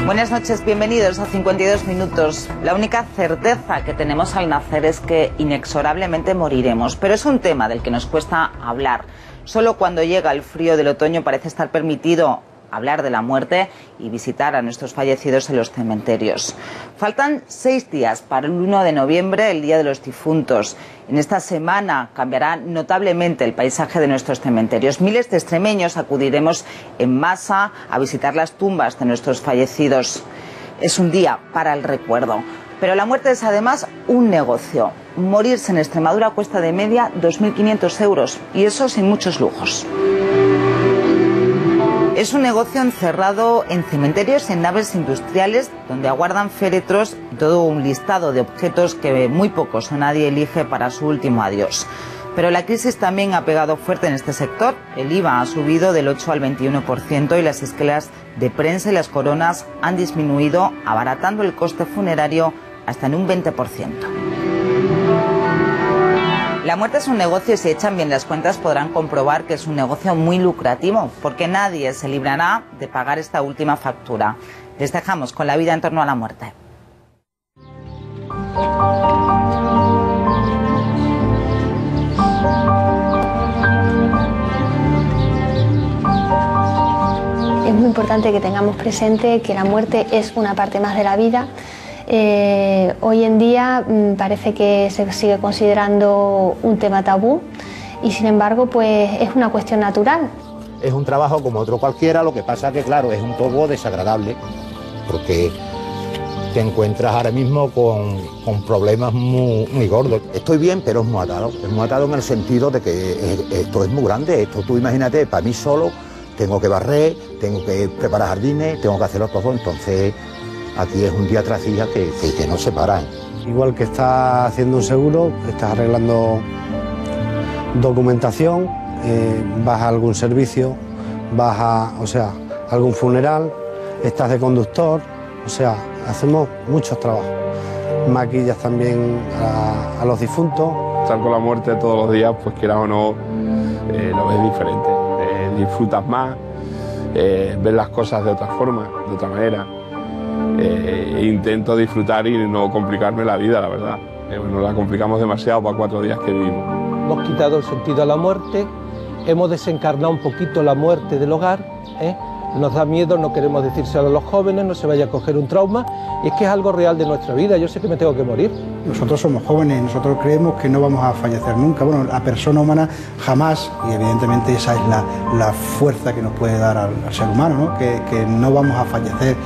Buenas noches, bienvenidos a 52 minutos. La única certeza que tenemos al nacer es que inexorablemente moriremos, pero es un tema del que nos cuesta hablar. Solo cuando llega el frío del otoño parece estar permitido hablar de la muerte y visitar a nuestros fallecidos en los cementerios. Faltan 6 días para el 1 de noviembre, el Día de los Difuntos. En esta semana cambiará notablemente el paisaje de nuestros cementerios. Miles de extremeños acudiremos en masa a visitar las tumbas de nuestros fallecidos. Es un día para el recuerdo. Pero la muerte es además un negocio. Morirse en Extremadura cuesta de media 2.500 euros y eso sin muchos lujos. Es un negocio encerrado en cementerios y en naves industriales donde aguardan féretros y todo un listado de objetos que muy pocos o nadie elige para su último adiós. Pero la crisis también ha pegado fuerte en este sector. El IVA ha subido del 8 al 21% y las esquelas de prensa y las coronas han disminuido, abaratando el coste funerario hasta en un 20%. La muerte es un negocio y si echan bien las cuentas podrán comprobar que es un negocio muy lucrativo, porque nadie se librará de pagar esta última factura. Les dejamos con la vida en torno a la muerte. Es muy importante que tengamos presente que la muerte es una parte más de la vida. Hoy en día parece que se sigue considerando un tema tabú y sin embargo pues es una cuestión natural. Es un trabajo como otro cualquiera, lo que pasa que claro, es un poco desagradable porque te encuentras ahora mismo con problemas muy gordos. Estoy bien, pero es muy atado en el sentido de que esto es muy grande. Esto tú imagínate, para mí solo tengo que barrer, tengo que preparar jardines, tengo que hacerlo todo, entonces aquí es un día tras día que no se para. Igual que estás haciendo un seguro, estás arreglando documentación, vas a algún servicio, vas a algún funeral, estás de conductor, hacemos muchos trabajos. Maquillas también a los difuntos. Estar con la muerte todos los días, pues quieras o no, lo ves diferente, disfrutas más, ves las cosas de otra forma, de otra manera. Intento disfrutar y no complicarme la vida, la verdad. Nos la complicamos demasiado para 4 días que vivimos. Hemos quitado el sentido a la muerte, hemos desencarnado un poquito la muerte del hogar, nos da miedo, no queremos decírselo a los jóvenes, no se vaya a coger un trauma, y es que es algo real de nuestra vida, yo sé que me tengo que morir. Nosotros somos jóvenes, nosotros creemos que no vamos a fallecer nunca, bueno, la persona humana jamás, y evidentemente esa es la fuerza que nos puede dar al ser humano, ¿no? Que no vamos a fallecer,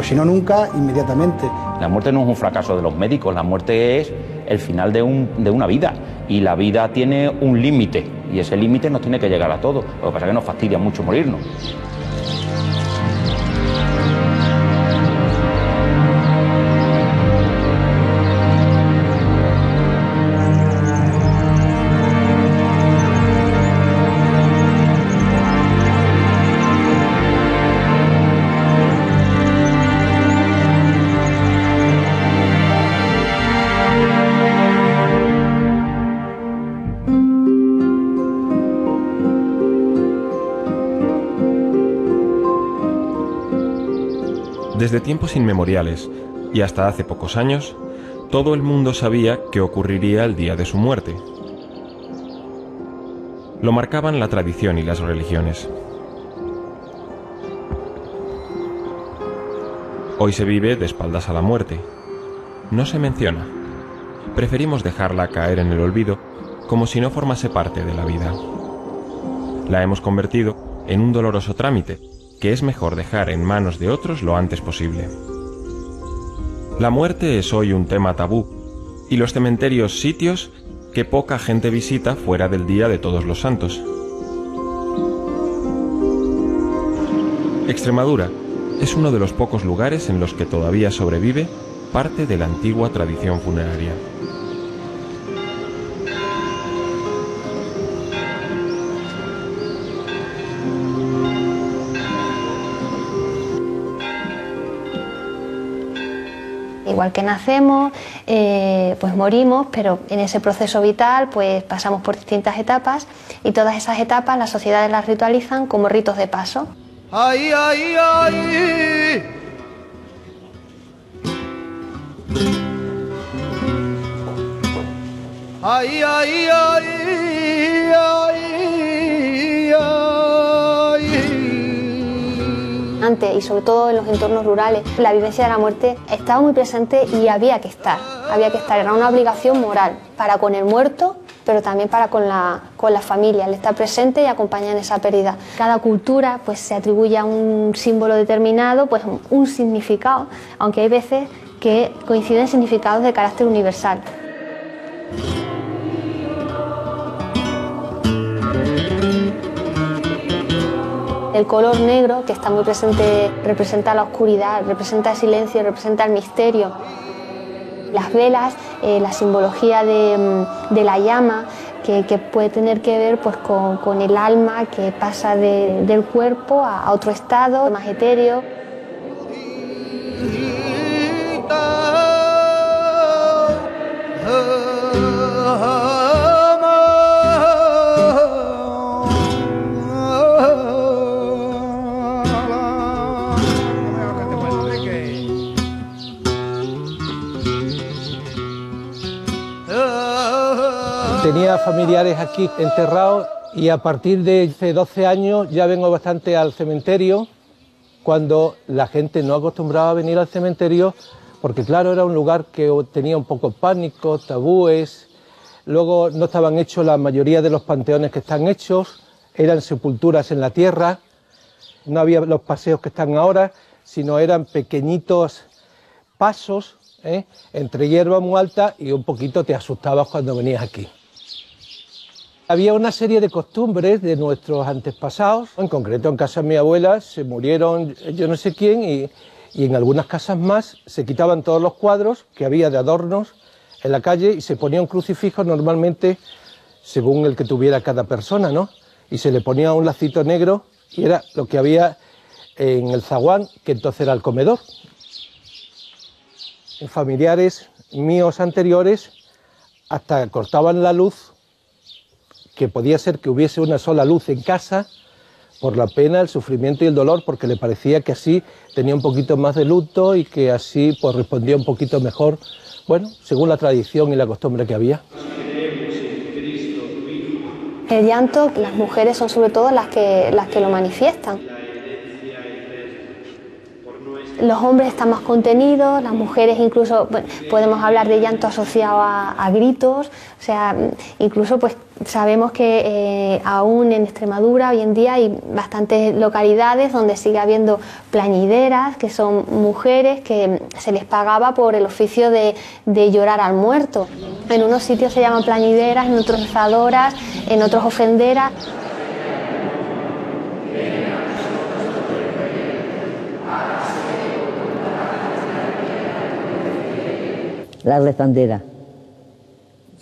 sino nunca, inmediatamente. La muerte no es un fracaso de los médicos, la muerte es el final de una vida, y la vida tiene un límite, y ese límite nos tiene que llegar a todos, lo que pasa es que nos fastidia mucho morirnos. Desde tiempos inmemoriales, y hasta hace pocos años, todo el mundo sabía que ocurriría el día de su muerte. Lo marcaban la tradición y las religiones. Hoy se vive de espaldas a la muerte. No se menciona. Preferimos dejarla caer en el olvido como si no formase parte de la vida. La hemos convertido en un doloroso trámite que es mejor dejar en manos de otros lo antes posible. La muerte es hoy un tema tabú, y los cementerios sitios que poca gente visita fuera del Día de Todos los Santos. Extremadura es uno de los pocos lugares en los que todavía sobrevive parte de la antigua tradición funeraria. Igual que nacemos, pues morimos, pero en ese proceso vital pues pasamos por distintas etapas y todas esas etapas las sociedades las ritualizan como ritos de paso. Ay, ay, ay, Ay, ay, ay, ay, ay. Antes, y sobre todo en los entornos rurales, la vivencia de la muerte estaba muy presente y había que estar, era una obligación moral para con el muerto, pero también para con la familia, el estar presente y acompañar en esa pérdida. Cada cultura pues se atribuye a un símbolo determinado, pues un significado, aunque hay veces que coinciden significados de carácter universal. El color negro, que está muy presente, representa la oscuridad, representa el silencio, representa el misterio. Las velas, la simbología de la llama, que puede tener que ver pues, con el alma que pasa del cuerpo a otro estado más etéreo. Tenía familiares aquí enterrados y a partir de hace 12 años ya vengo bastante al cementerio, cuando la gente no acostumbraba a venir al cementerio porque claro, era un lugar que tenía un poco pánico, tabúes, luego no estaban hechos la mayoría de los panteones que están hechos, eran sepulturas en la tierra, no había los paseos que están ahora, sino eran pequeñitos pasos, entre hierba muy alta y un poquito te asustabas cuando venías aquí. Había una serie de costumbres de nuestros antepasados, en concreto en casa de mi abuela se murieron yo no sé quién y en algunas casas más se quitaban todos los cuadros que había de adornos en la calle y se ponía un crucifijo normalmente según el que tuviera cada persona, ¿no? Y se le ponía un lacito negro y era lo que había en el zaguán, que entonces era el comedor. En familiares míos anteriores hasta cortaban la luz, que podía ser que hubiese una sola luz en casa por la pena, el sufrimiento y el dolor, porque le parecía que así tenía un poquito más de luto y que así pues respondía un poquito mejor, bueno, según la tradición y la costumbre que había. El llanto, las mujeres son sobre todo las que lo manifiestan. Los hombres están más contenidos, las mujeres incluso, bueno, podemos hablar de llanto asociado a gritos, o sea, incluso pues sabemos que aún en Extremadura hoy en día hay bastantes localidades donde sigue habiendo plañideras, que son mujeres que se les pagaba por el oficio de llorar al muerto. En unos sitios se llaman plañideras, en otros rezadoras, en otros ofrenderas. La rezandera.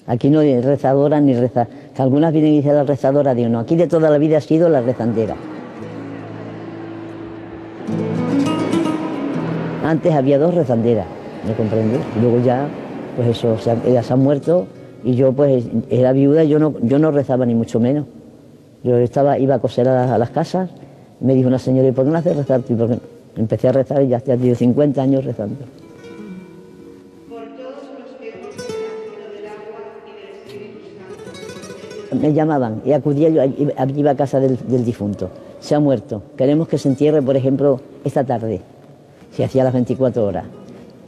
Aquí no hay rezadora ni reza. Que algunas vienen y dicen la rezadora, digo, no, aquí de toda la vida ha sido la rezandera. Antes había dos rezanderas, ¿me comprendes? Luego ya, pues eso, ellas se han muerto y yo pues era viuda y yo no rezaba ni mucho menos. Yo iba a coser a las casas, me dijo una señora, ¿y por qué no haces rezar tú? Porque empecé a rezar y ya estoy 50 años rezando. Me llamaban y acudía yo, iba a casa del difunto. Se ha muerto, queremos que se entierre, por ejemplo, esta tarde. Se hacía las 24 horas.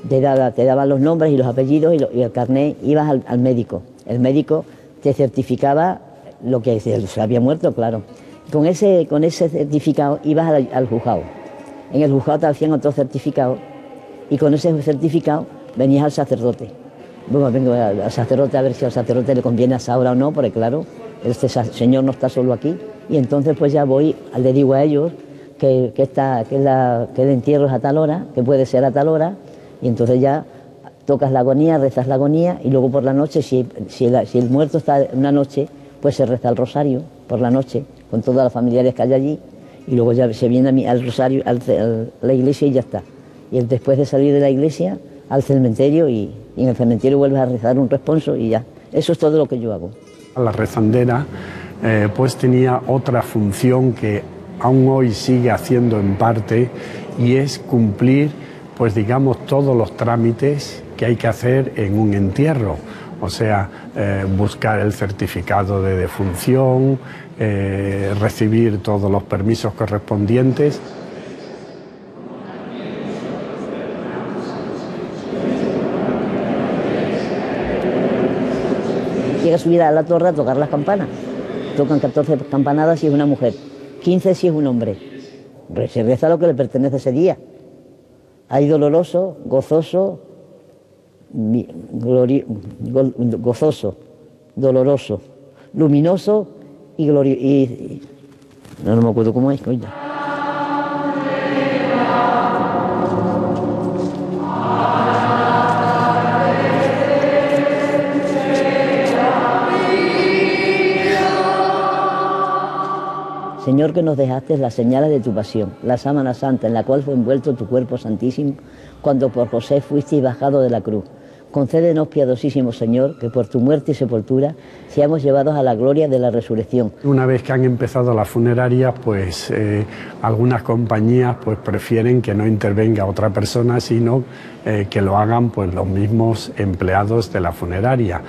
Te daban los nombres y los apellidos y el carnet, ibas al médico. El médico te certificaba lo que se había muerto, claro. Con ese certificado ibas al juzgado. En el juzgado te hacían otro certificado y con ese certificado venías al sacerdote. Bueno, vengo al sacerdote a ver si al sacerdote le conviene hasta ahora o no, porque claro, este señor no está solo aquí. Y entonces pues ya voy, le digo a ellos que el entierro es a tal hora, que puede ser a tal hora, y entonces ya tocas la agonía, rezas la agonía, y luego por la noche, si el muerto está una noche, pues se reza el rosario por la noche, con todas las familiares que hay allí, y luego ya se viene al rosario, a la iglesia y ya está. Y después de salir de la iglesia, al cementerio y en el cementerio vuelves a rezar un responso y ya. Eso es todo lo que yo hago. La rezandera pues tenía otra función que aún hoy sigue haciendo en parte y es cumplir pues digamos todos los trámites que hay que hacer en un entierro. o sea, buscar el certificado de defunción, recibir todos los permisos correspondientes. Llega a subir a la torre a tocar las campanas. Tocan 14 campanadas si es una mujer, 15 si es un hombre. Se reza lo que le pertenece ese día. Hay doloroso, gozoso, gozoso, doloroso, luminoso y glorioso. No me acuerdo cómo es, coño. Señor, que nos dejaste las señales de tu pasión, la sábana santa en la cual fue envuelto tu cuerpo santísimo, cuando por José fuiste bajado de la cruz. Concédenos, piadosísimo Señor, que por tu muerte y sepultura seamos llevados a la gloria de la resurrección. Una vez que han empezado las funerarias, pues algunas compañías pues prefieren que no intervenga otra persona, sino que lo hagan pues los mismos empleados de la funeraria,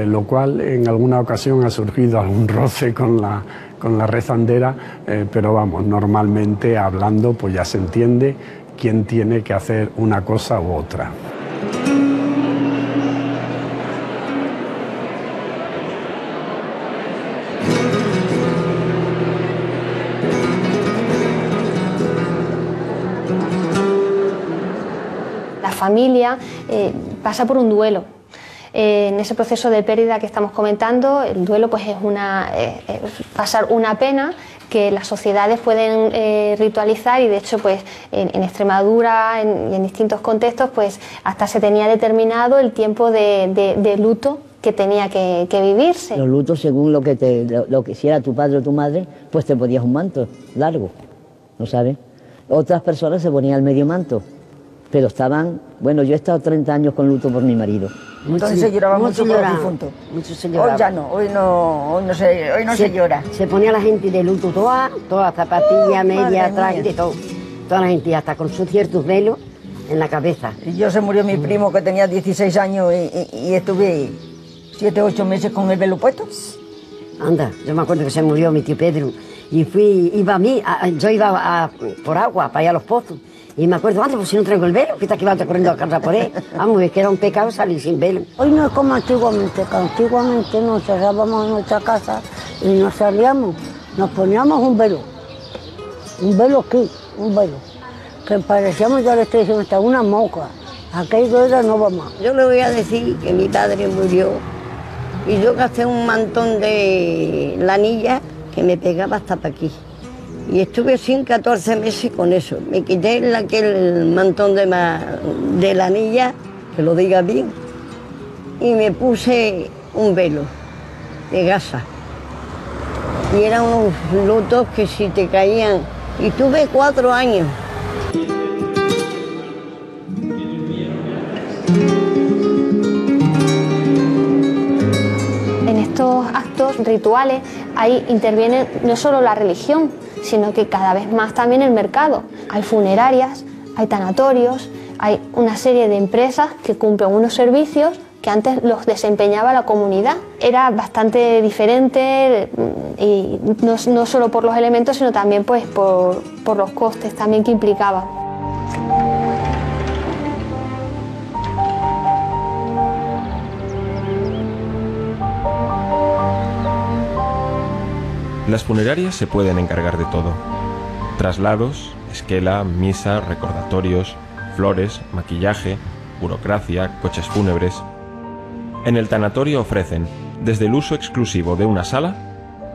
lo cual en alguna ocasión ha surgido algún roce con la rezandera, pero vamos, normalmente hablando pues ya se entiende quién tiene que hacer una cosa u otra. La familia pasa por un duelo. En ese proceso de pérdida que estamos comentando, el duelo pues es pasar una pena que las sociedades pueden ritualizar, y de hecho pues en Extremadura y en distintos contextos pues hasta se tenía determinado el tiempo de luto que tenía que vivirse. Los lutos, según lo que si era tu padre o tu madre, pues te ponías un manto largo, ¿no sabes? Otras personas se ponían el medio manto, pero estaban... Bueno, yo he estado 30 años con luto por mi marido. Entonces se lloraba mucho por los difuntos. Mucho se lloraba. Hoy ya no, hoy no se llora. Se ponía la gente de luto toda zapatilla, media, traje, todo. Toda la gente, hasta con sus ciertos velos en la cabeza. Y yo se murió mi primo que tenía 16 años y estuve 7 o 8 meses con el velo puesto. Anda, yo me acuerdo que se murió mi tío Pedro y yo iba por agua para allá a los pozos. Y me acuerdo, anda, pues si no traigo el velo, que está aquí va corriendo a casa por él. Vamos, es que era un pecado salir sin velo. Hoy no es como antiguamente, que antiguamente nos cerrábamos en nuestra casa y nos salíamos, nos poníamos un velo aquí, un velo, que parecíamos, ya le estoy diciendo, hasta una moca. Aquello era no va más. Yo le voy a decir que mi padre murió y yo gasté un mantón de lanilla que me pegaba hasta para aquí. Y estuve 14 meses con eso. Me quité aquel mantón de lanilla, que lo diga bien, y me puse un velo de gasa. Y eran unos lutos que si te caían. Y tuve 4 años. En estos actos rituales ahí interviene no solo la religión, sino que cada vez más también el mercado. Hay funerarias, hay tanatorios, hay una serie de empresas que cumplen unos servicios que antes los desempeñaba la comunidad. Era bastante diferente, y no solo por los elementos, sino también pues por los costes también que implicaba. Las funerarias se pueden encargar de todo. Traslados, esquela, misa, recordatorios, flores, maquillaje, burocracia, coches fúnebres. En el tanatorio ofrecen desde el uso exclusivo de una sala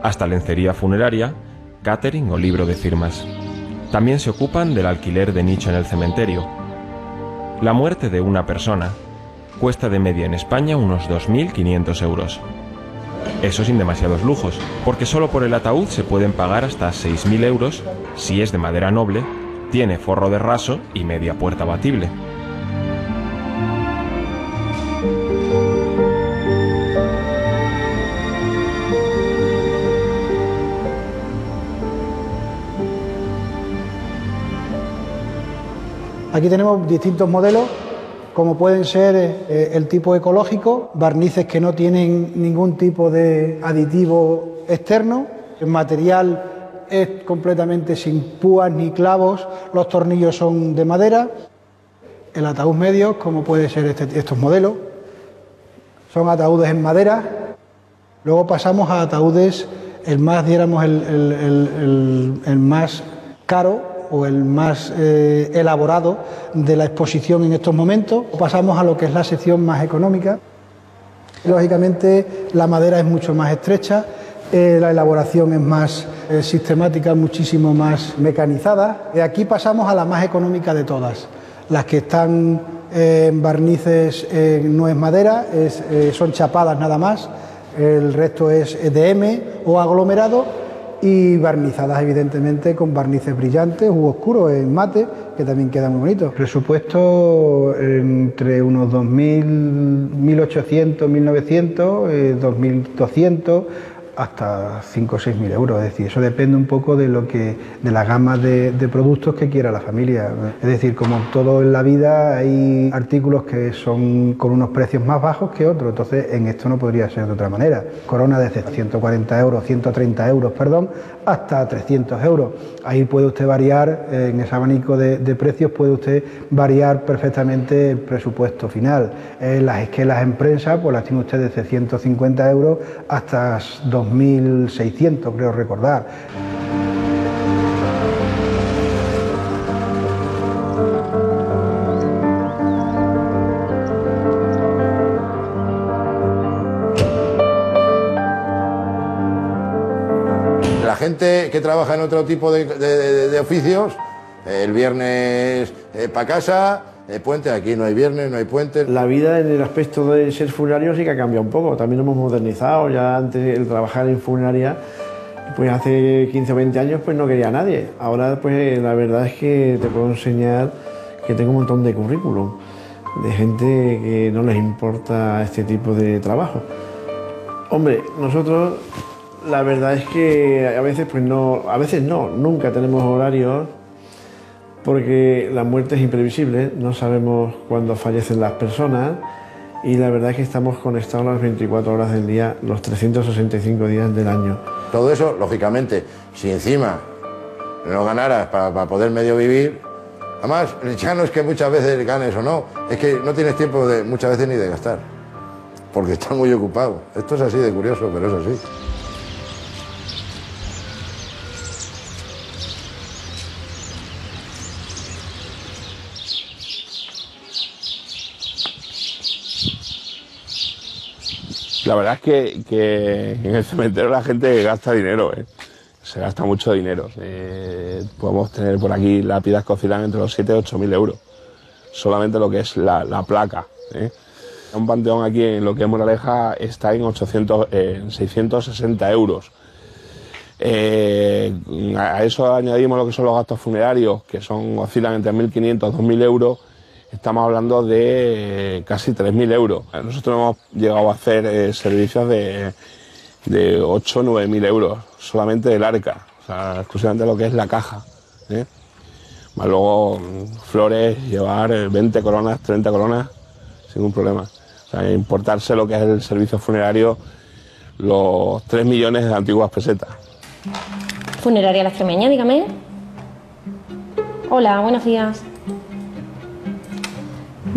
hasta lencería funeraria, catering o libro de firmas. También se ocupan del alquiler de nicho en el cementerio. La muerte de una persona cuesta de media en España unos 2.500 euros. Eso sin demasiados lujos, porque solo por el ataúd se pueden pagar hasta 6.000 euros si es de madera noble, tiene forro de raso y media puerta abatible. Aquí tenemos distintos modelos como pueden ser el tipo ecológico, barnices que no tienen ningún tipo de aditivo externo, el material es completamente sin púas ni clavos, los tornillos son de madera, el ataúd medio, como puede ser estos modelos, son ataúdes en madera. Luego pasamos a ataúdes, el más, diéramos, el más caro o el más elaborado de la exposición en estos momentos. Pasamos a lo que es la sección más económica. Lógicamente la madera es mucho más estrecha, la elaboración es más sistemática, muchísimo más mecanizada. Aquí pasamos a la más económica de todas. Las que están en barnices no es madera, son chapadas nada más, el resto es EDM o aglomerado, y barnizadas evidentemente con barnices brillantes u oscuros en mate, que también queda muy bonito. Presupuesto entre unos 2.000, 1.800, 1.900, 2.200 hasta 5 o 6.000 euros, es decir, eso depende un poco de la gama de productos que quiera la familia. Es decir, como todo en la vida, hay artículos que son con unos precios más bajos que otros, entonces en esto no podría ser de otra manera. Corona desde 140 euros, 130 euros, perdón, hasta 300 euros. Ahí puede usted variar, en ese abanico de precios puede usted variar perfectamente el presupuesto final. Las esquelas en prensa, pues las tiene usted desde 150 euros hasta 2.600, creo recordar. La gente que trabaja en otro tipo de oficios, el viernes para casa, puente, aquí no hay viernes, no hay puente. La vida en el aspecto de ser funerario sí que ha cambiado un poco, también nos hemos modernizado. Ya antes el trabajar en funeraria, pues hace 15 o 20 años pues no quería a nadie. Ahora pues la verdad es que te puedo enseñar que tengo un montón de currículum de gente que no les importa este tipo de trabajo. Hombre, nosotros la verdad es que a veces no, nunca tenemos horarios, porque la muerte es imprevisible, no sabemos cuándo fallecen las personas, y la verdad es que estamos conectados las 24 horas del día, los 365 días del año. Todo eso, lógicamente, si encima no ganaras para poder medio vivir, además, ya no es que muchas veces ganes o no, es que no tienes tiempo muchas veces ni de gastar, porque estás muy ocupado. Esto es así de curioso, pero es así. La verdad es que en el cementerio la gente gasta dinero, se gasta mucho dinero. Podemos tener por aquí lápidas que oscilan entre los 7 y 8.000 euros, solamente lo que es la placa. Un panteón aquí en lo que es Moraleja está en 660 euros. A eso añadimos lo que son los gastos funerarios, que oscilan entre 1.500 y 2.000 euros. Estamos hablando de casi 3.000 euros. Nosotros hemos llegado a hacer servicios de 8 o 9.000 euros, solamente del arca, o sea, exclusivamente lo que es la caja. Más luego flores, llevar 20 coronas, 30 coronas, sin ningún problema. O sea, importarse lo que es el servicio funerario, los 3 millones de antiguas pesetas. Funeraria La Extremeña, dígame. Hola, buenos días.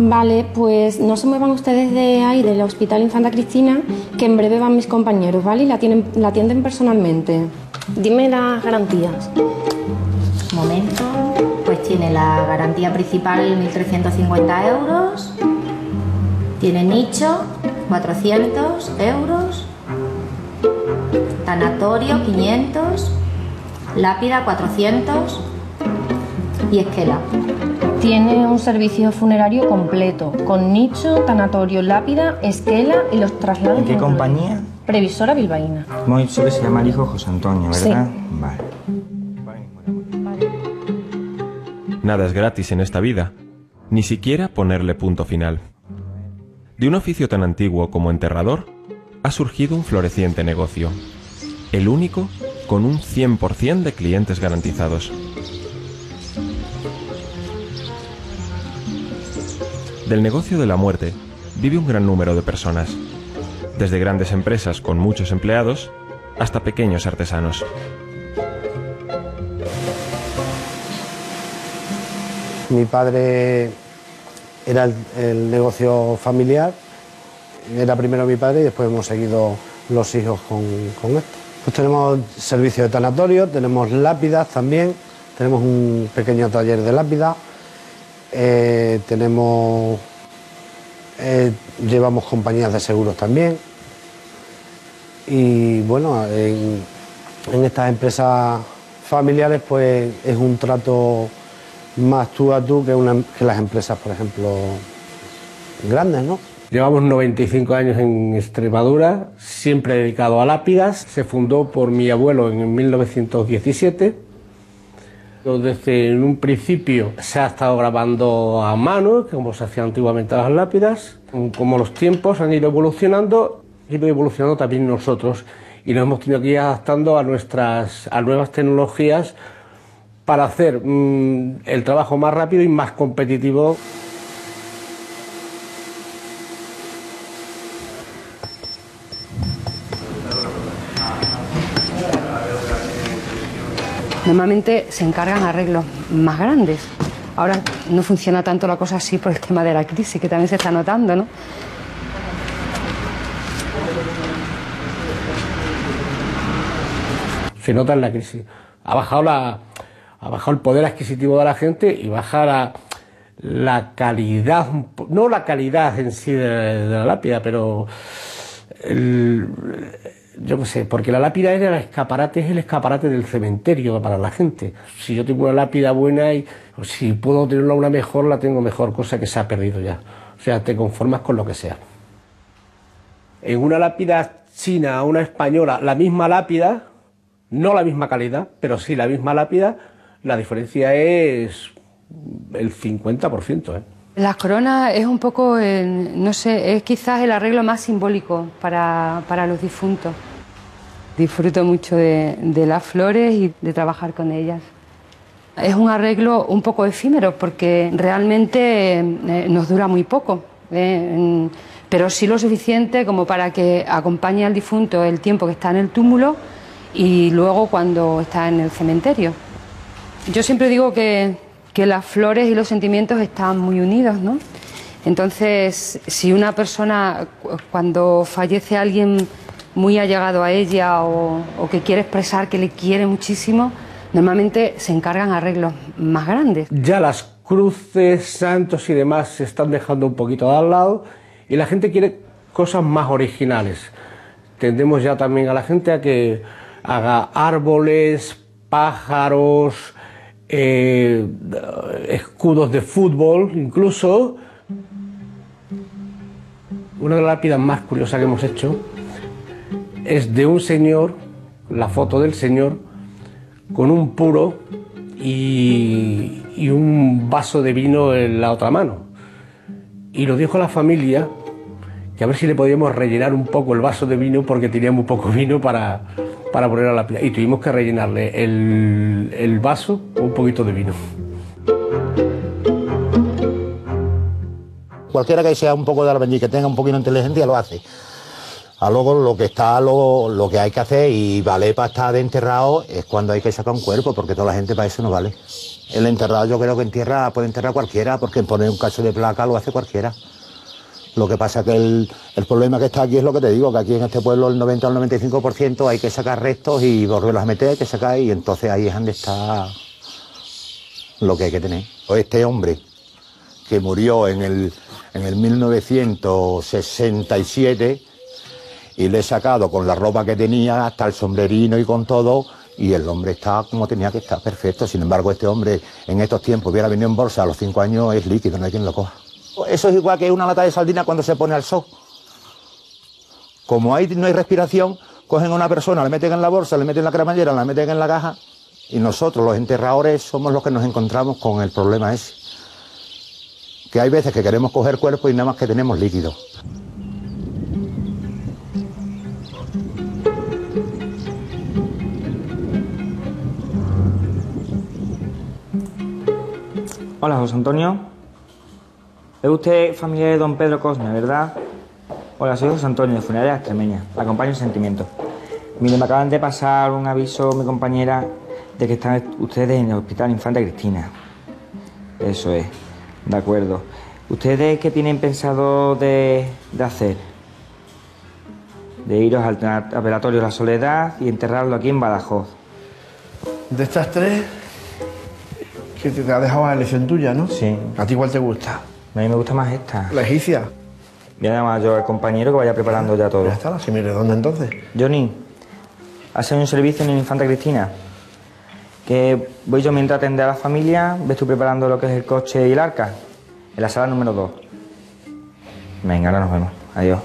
Vale, pues no se muevan ustedes de ahí, del Hospital Infanta Cristina, que en breve van mis compañeros, ¿vale? Y la atienden personalmente. Dime las garantías. Un momento, pues tiene la garantía principal 1.350 euros, tiene nicho 400 euros, tanatorio 500, lápida 400 y esquela. Tiene un servicio funerario completo, con nicho, tanatorio, lápida, esquela y los traslados. ¿En qué compañía? Previsora bilbaína. Hemos dicho que se llama el hijo José Antonio, ¿verdad? Sí. Vale. Nada es gratis en esta vida, ni siquiera ponerle punto final. De un oficio tan antiguo como enterrador, ha surgido un floreciente negocio, el único con un 100% de clientes garantizados. Del negocio de la muerte vive un gran número de personas, desde grandes empresas con muchos empleados hasta pequeños artesanos. Mi padre era el negocio familiar, era primero mi padre y después hemos seguido los hijos con esto. Pues tenemos servicio de tanatorio, tenemos lápidas también, tenemos un pequeño taller de lápidas, llevamos compañías de seguros también y bueno, en estas empresas familiares pues es un trato más tú a tú que las empresas, por ejemplo, grandes, ¿no? Llevamos 95 años en Extremadura, siempre dedicado a lápidas. Se fundó por mi abuelo en 1917. Desde un principio se ha estado grabando a mano, como se hacía antiguamente las lápidas. Como los tiempos han ido evolucionando también nosotros. Y nos hemos tenido que ir adaptando a nuevas tecnologías para hacer el trabajo más rápido y más competitivo. Normalmente se encargan arreglos más grandes. Ahora no funciona tanto la cosa así por el tema de la crisis, que también se está notando, ¿no? Se nota en la crisis. Ha bajado el poder adquisitivo de la gente y baja la calidad, no la calidad en sí de la lápida, pero yo qué sé, porque la lápida es el escaparate del cementerio para la gente. Si yo tengo una lápida buena y si puedo tener una mejor, la tengo mejor, cosa que se ha perdido ya. O sea, te conformas con lo que sea. En una lápida china, una española, la misma lápida, no la misma calidad, pero sí la misma lápida, la diferencia es el 50%, ¿eh? Las coronas es un poco, no sé, es quizás el arreglo más simbólico para los difuntos. Disfruto mucho de las flores y de trabajar con ellas. Es un arreglo un poco efímero porque realmente nos dura muy poco, pero sí lo suficiente como para que acompañe al difunto el tiempo que está en el túmulo y luego cuando está en el cementerio. Yo siempre digo que las flores y los sentimientos están muy unidos, ¿no? Entonces, si una persona, cuando fallece alguien muy allegado a ella o que quiere expresar que le quiere muchísimo, normalmente se encargan arreglos más grandes. Ya las cruces, santos y demás se están dejando un poquito de lado y la gente quiere cosas más originales. Tendemos ya también a la gente a que haga árboles, pájaros, escudos de fútbol, incluso. Una de las lápidas más curiosas que hemos hecho es de un señor, la foto del señor, con un puro y un vaso de vino en la otra mano. Y lo dijo la familia que a ver si le podíamos rellenar un poco el vaso de vino porque tenía muy poco vino para poner a la lápida. Y tuvimos que rellenarle el vaso con un poquito de vino. Cualquiera que sea un poco de albañil, que tenga un poquito de inteligencia, lo hace. A luego lo que hay que hacer, y vale para estar de enterrado, es cuando hay que sacar un cuerpo, porque toda la gente para eso no vale. El enterrado yo creo que puede enterrar cualquiera, porque poner un cacho de placa lo hace cualquiera. Lo que pasa que el problema que está aquí es lo que te digo, que aquí en este pueblo el 90 al 95% hay que sacar restos y volverlos a meter, hay que sacar, y entonces ahí es donde está lo que hay que tener. Este hombre que murió en el 1967 y le he sacado con la ropa que tenía, hasta el sombrerino y con todo, y el hombre está como tenía que estar, perfecto. Sin embargo, este hombre en estos tiempos hubiera venido en bolsa a los 5 años, es líquido, no hay quien lo coja. Eso es igual que una lata de sardina cuando se pone al sol. Como no hay respiración, cogen a una persona, le meten en la bolsa, le meten en la cremallera, la meten en la caja, y nosotros, los enterradores, somos los que nos encontramos con el problema ese. Que hay veces que queremos coger cuerpo y nada más que tenemos líquido. Hola, José Antonio. Es usted familiar de don Pedro Cosme, ¿verdad? Hola, soy José Antonio, de Funeraria Extremeña. La acompaño en sentimiento. Mire, me acaban de pasar un aviso, mi compañera, de que están ustedes en el Hospital Infanta Cristina. Eso es, de acuerdo. ¿Ustedes qué tienen pensado de hacer? De iros al velatorio La Soledad y enterrarlo aquí en Badajoz. De estas tres, que te ha dejado la elección tuya, ¿no? Sí. ¿A ti cuál te gusta? A mí me gusta más esta. La egipcia. Voy a llamar yo al compañero que vaya preparando ya todo. Ya está, la Semiredonda entonces. Johnny, ¿haces un servicio en el Infanta Cristina? Que voy yo mientras atender a la familia, ves tú preparando lo que es el coche y el arca, en la sala número 2. Venga, ahora nos vemos. Adiós.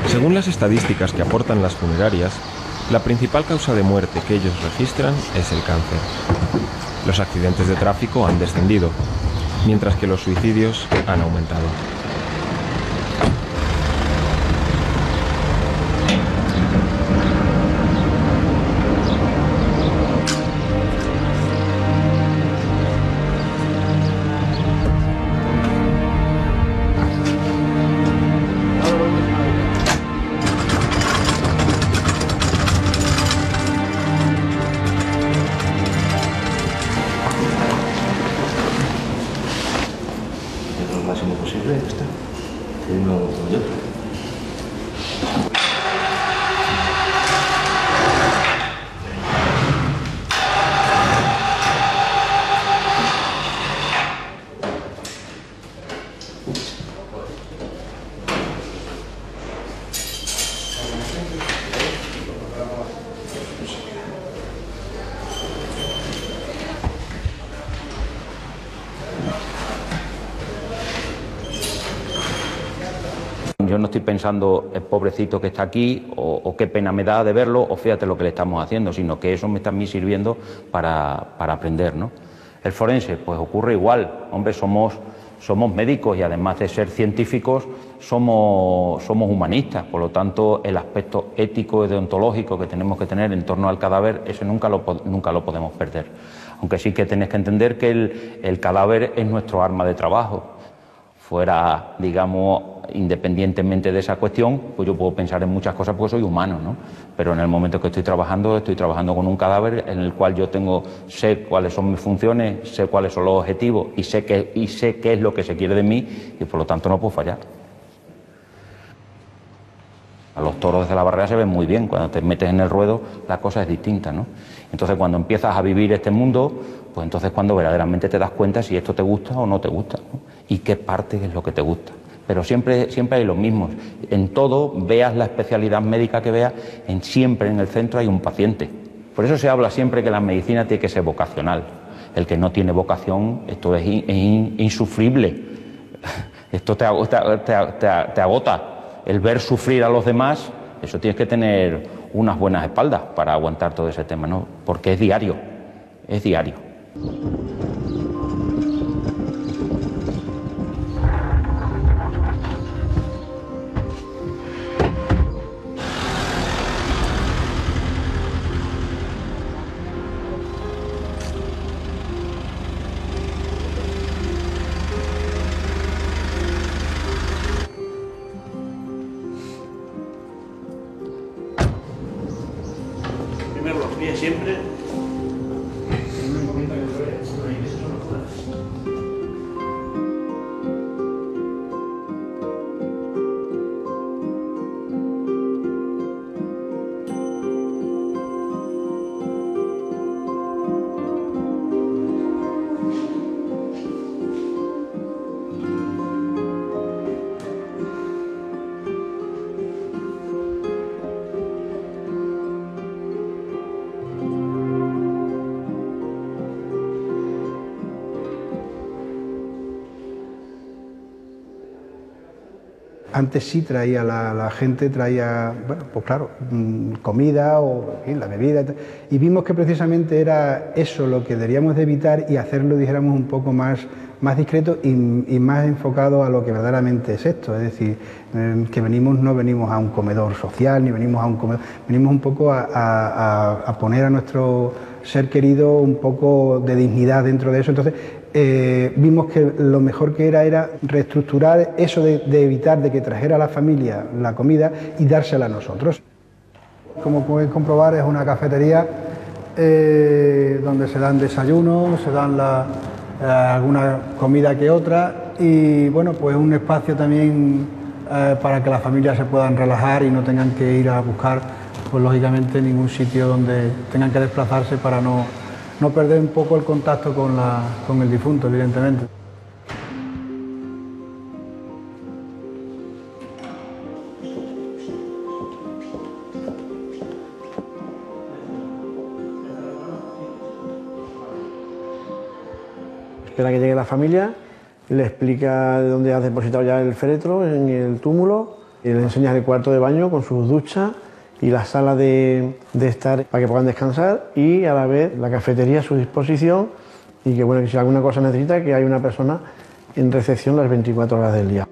Según las estadísticas que aportan las funerarias, la principal causa de muerte que ellos registran es el cáncer. Los accidentes de tráfico han descendido, mientras que los suicidios han aumentado. Yo no estoy pensando el pobrecito que está aquí o qué pena me da de verlo o fíjate lo que le estamos haciendo, sino que eso me está a mí sirviendo para aprender, ¿no? El forense, pues ocurre igual. Hombre, somos médicos y además de ser científicos somos humanistas. Por lo tanto, el aspecto ético y deontológico que tenemos que tener en torno al cadáver, ese nunca lo podemos perder. Aunque sí que tenés que entender que el cadáver es nuestro arma de trabajo. Fuera, digamos, independientemente de esa cuestión, pues yo puedo pensar en muchas cosas porque soy humano, ¿no? Pero en el momento que estoy trabajando con un cadáver en el cual yo sé cuáles son mis funciones, sé cuáles son los objetivos y sé qué es lo que se quiere de mí y por lo tanto no puedo fallar. A los toros desde la barrera se ven muy bien, cuando te metes en el ruedo la cosa es distinta, ¿no? Entonces cuando empiezas a vivir este mundo, pues entonces cuando verdaderamente te das cuenta si esto te gusta o no te gusta, ¿no? Y qué parte es lo que te gusta. Pero siempre hay los mismos. En todo, veas la especialidad médica que veas, siempre en el centro hay un paciente. Por eso se habla siempre que la medicina tiene que ser vocacional. El que no tiene vocación, esto es insufrible. Esto te agota. El ver sufrir a los demás, eso tienes que tener unas buenas espaldas para aguantar todo ese tema, ¿no? Porque es diario, es diario. Primero los pies siempre. Antes sí traía la gente, bueno, pues claro, comida o la bebida, y vimos que precisamente era eso lo que deberíamos de evitar y hacerlo, dijéramos, un poco más más discreto y más enfocado a lo que verdaderamente es esto, es decir, que no venimos a un comedor social, ni venimos a un comedor, venimos un poco a poner a nuestro ser querido un poco de dignidad dentro de eso. Entonces vimos que lo mejor que era reestructurar eso de evitar de que trajera a la familia la comida y dársela a nosotros. Como podéis comprobar, es una cafetería donde se dan desayunos, se dan alguna comida que otra y bueno, pues un espacio también para que las familias se puedan relajar y no tengan que ir a buscar, pues lógicamente, ningún sitio donde tengan que desplazarse para no perder un poco el contacto con el difunto, evidentemente. Espera que llegue la familia, le explica dónde has depositado ya el féretro, en el túmulo, y le enseñas el cuarto de baño con sus duchas y la sala de estar para que puedan descansar y a la vez la cafetería a su disposición y que bueno, que si alguna cosa necesita, que hay una persona en recepción las 24 horas del día.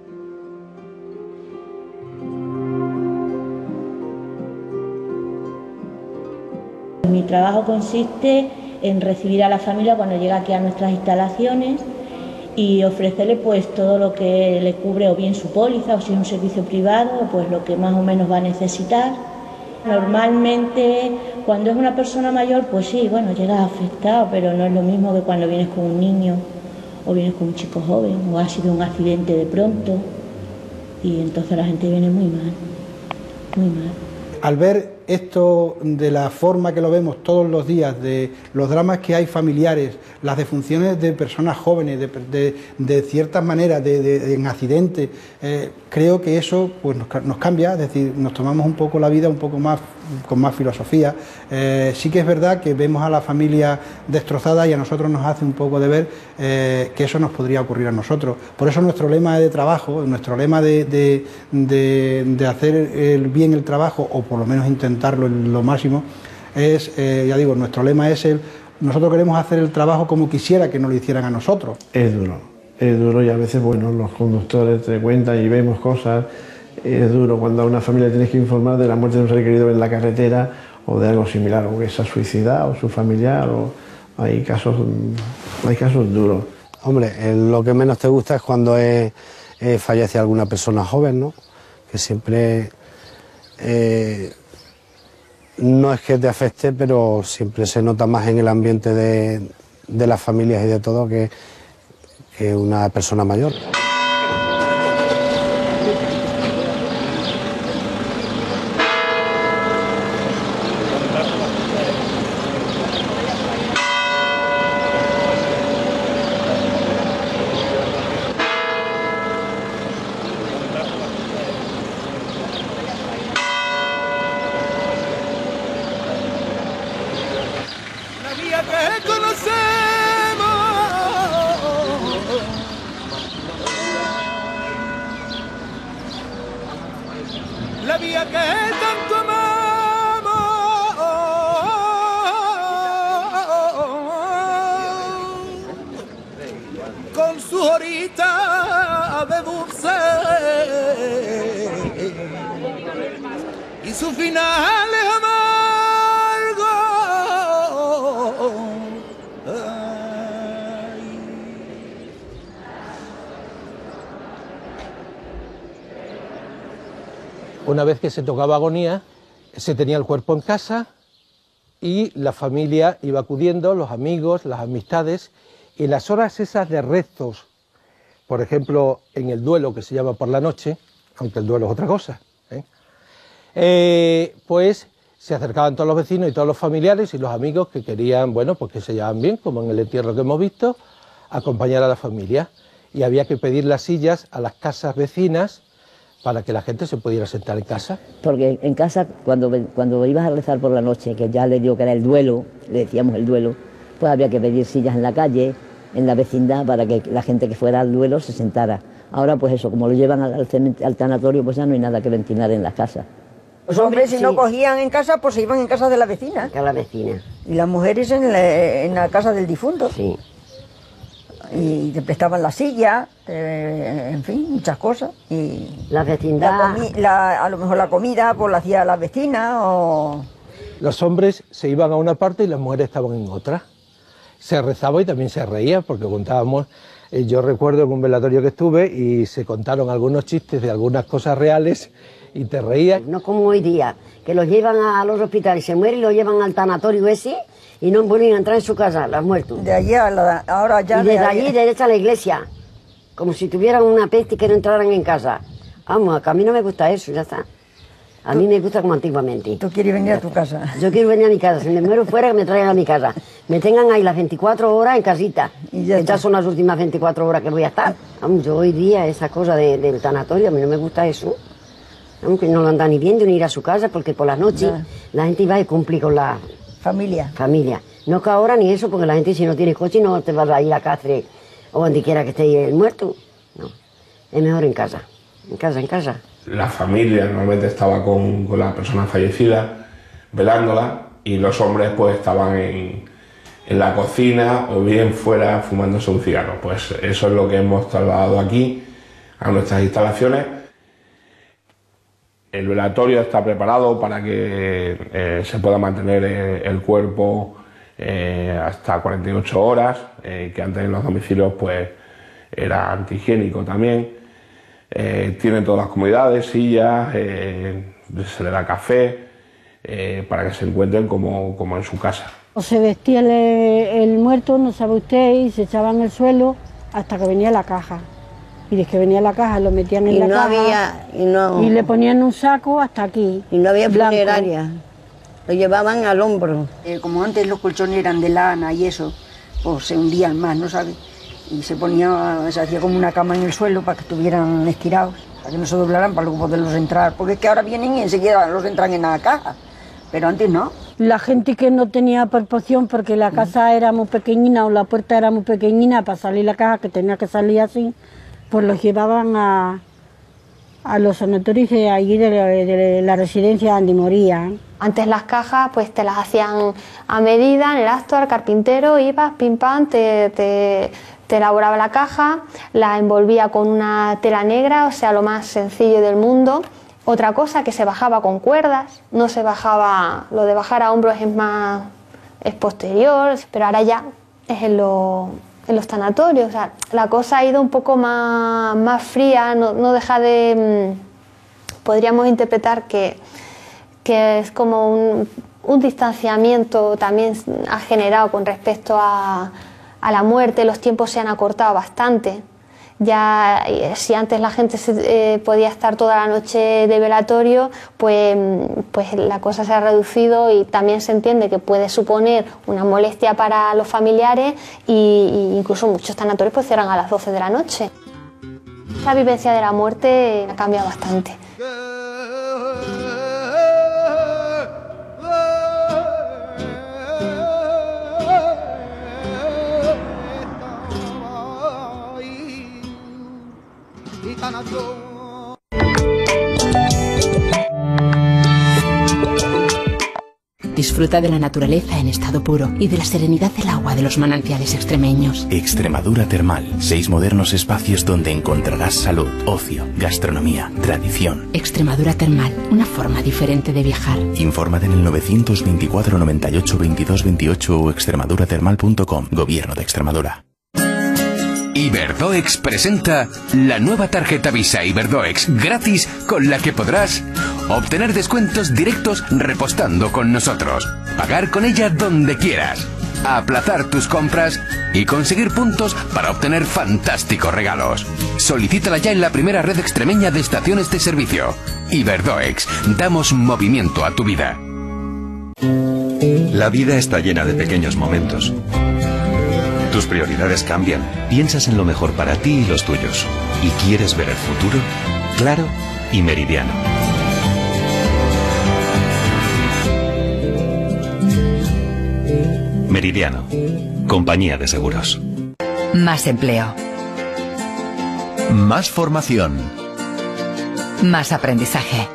Mi trabajo consiste en recibir a la familia cuando llega aquí a nuestras instalaciones y ofrecerle pues todo lo que le cubre o bien su póliza o si es un servicio privado, pues lo que más o menos va a necesitar. Normalmente cuando es una persona mayor pues sí, bueno, llegas afectado, pero no es lo mismo que cuando vienes con un niño o vienes con un chico joven o ha sido un accidente de pronto y entonces la gente viene muy mal, muy mal. Al ver esto de la forma que lo vemos todos los días, de los dramas que hay familiares, las defunciones de personas jóvenes, de ciertas maneras, en accidentes, creo que eso pues nos cambia, es decir, nos tomamos un poco la vida un poco más con más filosofía. Sí que es verdad que vemos a la familia destrozada y a nosotros nos hace un poco de ver que eso nos podría ocurrir a nosotros. Por eso nuestro lema de trabajo, nuestro lema de hacer bien el trabajo, o por lo menos intentarlo lo máximo, es, ya digo, nuestro lema es nosotros queremos hacer el trabajo como quisiera que nos lo hicieran a nosotros. Es duro y a veces, bueno, los conductores te cuentan y vemos cosas. Es duro cuando a una familia tienes que informar de la muerte de un ser querido en la carretera o de algo similar, o que se ha suicidado o su familiar, o hay casos duros. Hombre, lo que menos te gusta es cuando fallece alguna persona joven, ¿no? Que siempre no es que te afecte, pero siempre se nota más en el ambiente de las familias y de todo que una persona mayor. La vía que tanto amamos, con su horita de dulce y su final es amargo. Una vez que se tocaba agonía, se tenía el cuerpo en casa y la familia iba acudiendo, los amigos, las amistades, y en las horas esas de rezos, por ejemplo, en el duelo que se llama por la noche, aunque el duelo es otra cosa, pues se acercaban todos los vecinos y todos los familiares y los amigos que querían, bueno, pues que se llevaban bien, como en el entierro que hemos visto, acompañar a la familia. Y había que pedir las sillas a las casas vecinas para que la gente se pudiera sentar en casa. Porque en casa, cuando ibas a rezar por la noche, que ya le digo que era el duelo, le decíamos el duelo, pues había que pedir sillas en la calle, en la vecindad, para que la gente que fuera al duelo se sentara. Ahora pues eso, como lo llevan al tanatorio, pues ya no hay nada que ventilar en las casas. Los hombres, si no cogían en casa, pues se iban en casa de la vecina. A la vecina. Y las mujeres en la casa del difunto. Sí. y te prestaban la silla, en fin, muchas cosas. Y la vecindad. A lo mejor la comida pues la hacía las vecinas o... Los hombres se iban a una parte y las mujeres estaban en otra. Se rezaba y también se reía, porque contábamos... yo recuerdo en un velatorio que estuve y se contaron algunos chistes de algunas cosas reales y te reías. No como hoy día, que los llevan a los hospitales, se mueren y los llevan al tanatorio ese y no pueden entrar en su casa, los muertos. De allí ahora ya... Y desde allí derecha a la iglesia, como si tuvieran una peste y que no entraran en casa. Vamos, que a mí no me gusta eso, ya está. A mí me gusta como antiguamente. ¿Tú quieres venir a tu casa? Yo quiero venir a mi casa. Si me muero fuera, que me traigan a mi casa. Me tengan ahí las 24 horas en casita. Estas son las últimas 24 horas que voy a estar. Yo hoy día, esa cosa del tanatorio, a mí no me gusta eso. Aunque no lo andan ni viendo ni ir a su casa, porque por las noches la gente va y cumple con la... Familia. No que ahora ni eso, porque la gente si no tiene coche no te vas a ir a Cáceres o donde quiera que esté el muerto. No, es mejor en casa. En casa. La familia normalmente estaba con la persona fallecida, velándola, y los hombres pues estaban en la cocina o bien fuera fumándose un cigarro. Pues eso es lo que hemos trasladado aquí a nuestras instalaciones. El velatorio está preparado para que se pueda mantener el cuerpo hasta 48 horas, que antes en los domicilios pues era antihigiénico también. Tienen todas las comodidades, sillas, se le da café, para que se encuentren como en su casa. Se vestía el muerto, no sabe usted, y se echaba en el suelo hasta que venía la caja. Y desde que venía la caja lo metían en la caja y le ponían un saco hasta aquí. Y no había funeraria, lo llevaban al hombro. Como antes los colchones eran de lana y eso, pues se hundían más, ¿no sabes? Y se hacía como una cama en el suelo para que estuvieran estirados, para que no se doblaran, para luego poderlos entrar, porque es que ahora vienen y enseguida los entran en la caja, pero antes no. La gente que no tenía proporción porque la casa era muy pequeñina o la puerta era muy pequeñina para salir la caja, que tenía que salir así, pues los llevaban a los sanatorios de allí de la residencia donde morían. Antes las cajas pues te las hacían a medida, en el acto, al carpintero, ibas, pim pam, te elaboraba la caja, la envolvía con una tela negra, o sea, lo más sencillo del mundo. Otra cosa, que se bajaba con cuerdas, no se bajaba, lo de bajar a hombros es posterior, pero ahora ya es en los tanatorios. O sea, la cosa ha ido un poco más fría, no deja de... podríamos interpretar que es como un distanciamiento también ha generado con respecto a la muerte. Los tiempos se han acortado bastante. Ya si antes la gente podía estar toda la noche de velatorio, pues la cosa se ha reducido y también se entiende que puede suponer una molestia para los familiares y incluso muchos tanatorios pues cierran a las 12 de la noche. La vivencia de la muerte ha cambiado bastante. Disfruta de la naturaleza en estado puro y de la serenidad del agua de los manantiales extremeños. Extremadura Termal. 6 modernos espacios donde encontrarás salud, ocio, gastronomía, tradición. Extremadura Termal, una forma diferente de viajar. Infórmate en el 924 98 22 28 o extremaduratermal.com. Gobierno de Extremadura. Iberdoex presenta la nueva tarjeta Visa Iberdoex gratis, con la que podrás obtener descuentos directos repostando con nosotros, pagar con ella donde quieras, aplazar tus compras y conseguir puntos para obtener fantásticos regalos. Solicítala ya en la primera red extremeña de estaciones de servicio. Iberdoex, damos movimiento a tu vida. La vida está llena de pequeños momentos. Tus prioridades cambian, piensas en lo mejor para ti y los tuyos. ¿Y quieres ver el futuro? Claro y Meridiano. Meridiano, compañía de seguros. Más empleo. Más formación. Más aprendizaje.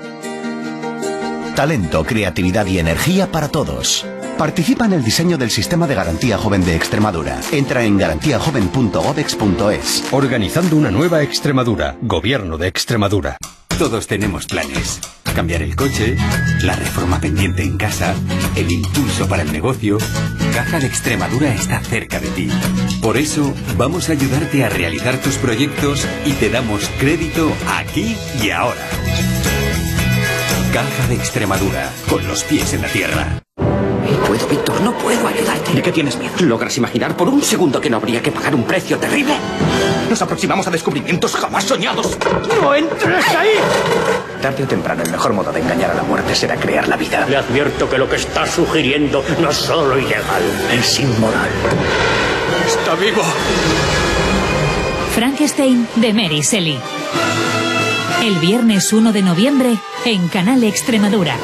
talento, creatividad y energía para todos. Participa en el diseño del Sistema de Garantía Joven de Extremadura. Entra en garantiajoven.godex.es. Organizando una nueva Extremadura. Gobierno de Extremadura. Todos tenemos planes. Cambiar el coche, la reforma pendiente en casa, el impulso para el negocio. Caja de Extremadura está cerca de ti. Por eso, vamos a ayudarte a realizar tus proyectos y te damos crédito aquí y ahora. Caja de Extremadura, con los pies en la tierra. No puedo, Víctor, no puedo ayudarte. ¿De qué tienes miedo? ¿Logras imaginar por un segundo que no habría que pagar un precio terrible? Nos aproximamos a descubrimientos jamás soñados. ¡No entres ahí! Tarde o temprano, el mejor modo de engañar a la muerte será crear la vida. Le advierto que lo que está sugiriendo no es solo ilegal, es inmoral. ¡Está vivo! Frankenstein de Mary Shelley. El viernes 1 de noviembre en Canal Extremadura.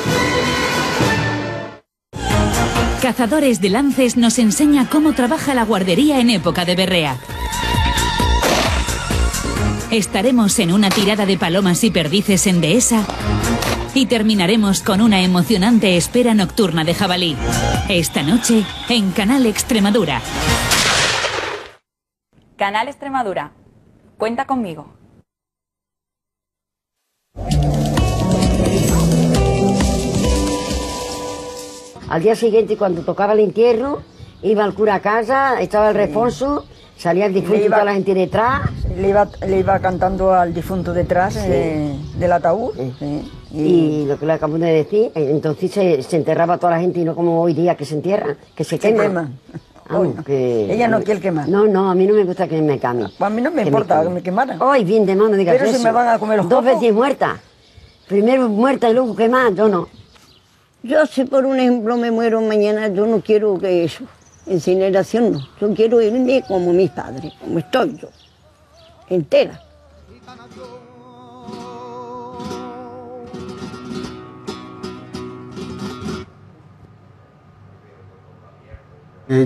Cazadores de Lances nos enseña cómo trabaja la guardería en época de berrea. Estaremos en una tirada de palomas y perdices en Dehesa y terminaremos con una emocionante espera nocturna de jabalí. Esta noche en Canal Extremadura. Canal Extremadura. Cuenta conmigo. Al día siguiente, cuando tocaba el entierro, iba el cura a casa, estaba el responso, salía el difunto y toda la gente detrás. Le iba cantando al difunto detrás del ataúd. Sí. Y lo que le acabo de decir, entonces se enterraba toda la gente y no como hoy día que se entierra, que se quema. Ella no quiere quemar. No, a mí no me gusta que me quemen. Pues a mí no me importa que me quemaran. Ay, bien de mano, digas pero eso. Si me van a comer los Dos cocos. veces muerta. Primero muerta y luego quemada, yo no. Yo si por un ejemplo me muero mañana, yo no quiero que eso, incineración no. Yo quiero irme como mis padres, como estoy yo, entera.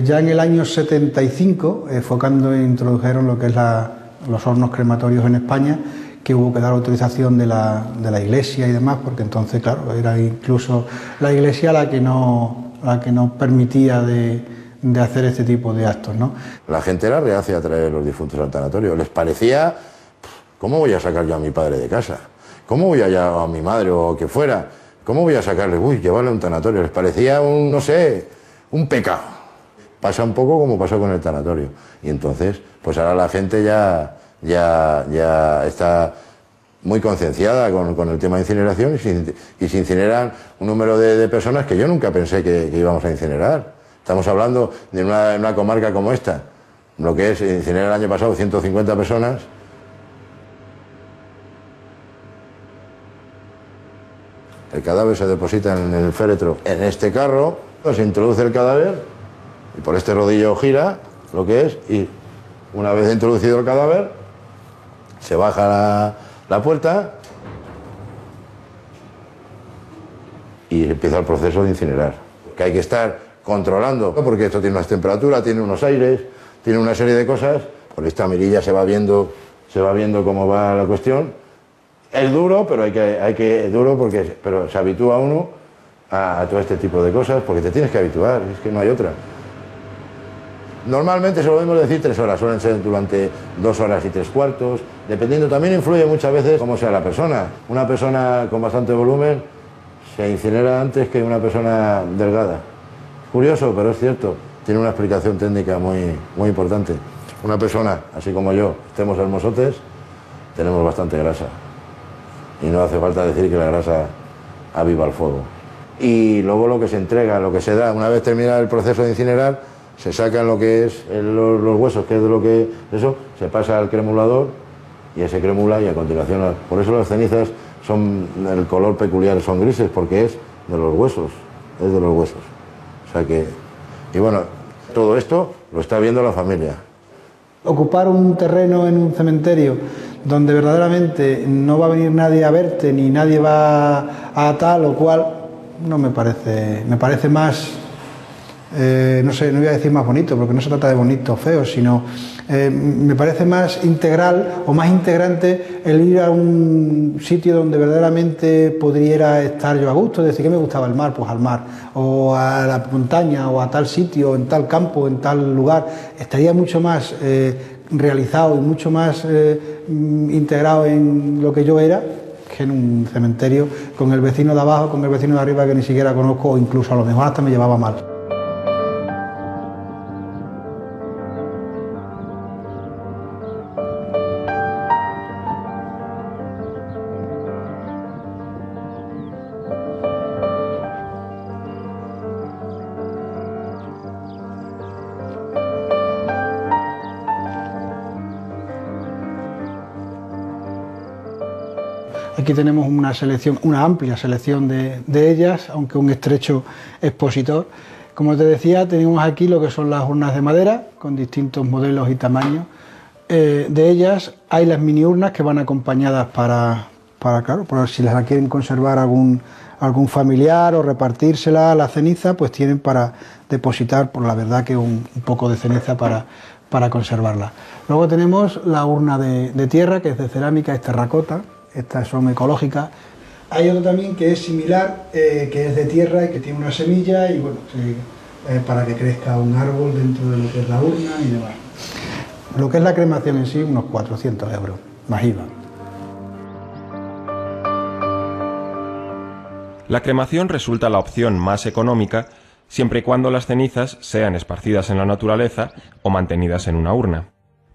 Ya en el año 75 fue cuando introdujeron lo que es los hornos crematorios en España, que hubo que dar autorización de la Iglesia y demás, porque entonces, claro, era incluso la Iglesia la que no permitía de hacer este tipo de actos, ¿no? La gente era reacia a traer los difuntos al tanatorio. Les parecía, ¿cómo voy a sacar yo a mi padre de casa? ¿Cómo voy a llevar a mi madre o que fuera? ¿Cómo voy a sacarle? Llevarle a un tanatorio. Les parecía un pecado. Pasa un poco como pasó con el tanatorio. Y entonces, pues ahora la gente ya está muy concienciada con el tema de incineración y se incineran un número de personas que yo nunca pensé que íbamos a incinerar. Estamos hablando de una comarca como esta, lo que es incinerar el año pasado 150 personas. El cadáver se deposita en el féretro en este carro, se introduce el cadáver y por este rodillo gira lo que es, y una vez introducido el cadáver se baja la puerta y empieza el proceso de incinerar, que hay que estar controlando, porque esto tiene unas temperaturas, tiene unos aires, tiene una serie de cosas. Por esta mirilla se va viendo cómo va la cuestión. Es duro, pero pero se habitúa uno a todo este tipo de cosas, porque te tienes que habituar, es que no hay otra. Normalmente se lo debemos decir 3 horas, suelen ser durante 2 horas y 3/4, dependiendo, también influye muchas veces cómo sea la persona. Una persona con bastante volumen se incinera antes que una persona delgada. Curioso, pero es cierto, tiene una explicación técnica muy importante. Una persona, así como yo, estemos hermosotes, tenemos bastante grasa. Y no hace falta decir que la grasa aviva el fuego. Y luego lo que se entrega, lo que se da, una vez termina el proceso de incinerar, se sacan lo que es los huesos, que es de lo que eso, se pasa al cremulador y se cremula y a continuación, por eso las cenizas son el color peculiar, son grises, porque es de los huesos, es de los huesos. O sea que, y bueno, todo esto lo está viendo la familia. Ocupar un terreno en un cementerio donde verdaderamente no va a venir nadie a verte, ni nadie va a tal o cual, no me parece, me parece más no sé, no voy a decir más bonito, porque no se trata de bonito o feo, sino me parece más integral o más integrante el ir a un sitio donde verdaderamente pudiera estar yo a gusto, decir que me gustaba el mar, pues al mar, o a la montaña, o a tal sitio, en tal campo, en tal lugar. Estaría mucho más realizado y mucho más integrado en lo que yo era, que en un cementerio con el vecino de abajo, con el vecino de arriba que ni siquiera conozco, o incluso a lo mejor hasta me llevaba mal. Aquí tenemos una selección, una amplia selección de ellas, aunque un estrecho expositor. Como te decía, tenemos aquí lo que son las urnas de madera, con distintos modelos y tamaños. De ellas hay las mini urnas que van acompañadas para claro, por si las quieren conservar algún familiar o repartírsela a la ceniza, pues tienen para depositar, por la verdad que un poco de ceniza para conservarla. Luego tenemos la urna de tierra, que es de cerámica, es terracota. Estas son ecológicas. Hay otro también que es similar, que es de tierra y que tiene una semilla y bueno, para que crezca un árbol dentro de lo que es la urna y demás. Lo que es la cremación en sí, unos 400 euros, más IVA. La cremación resulta la opción más económica siempre y cuando las cenizas sean esparcidas en la naturaleza o mantenidas en una urna.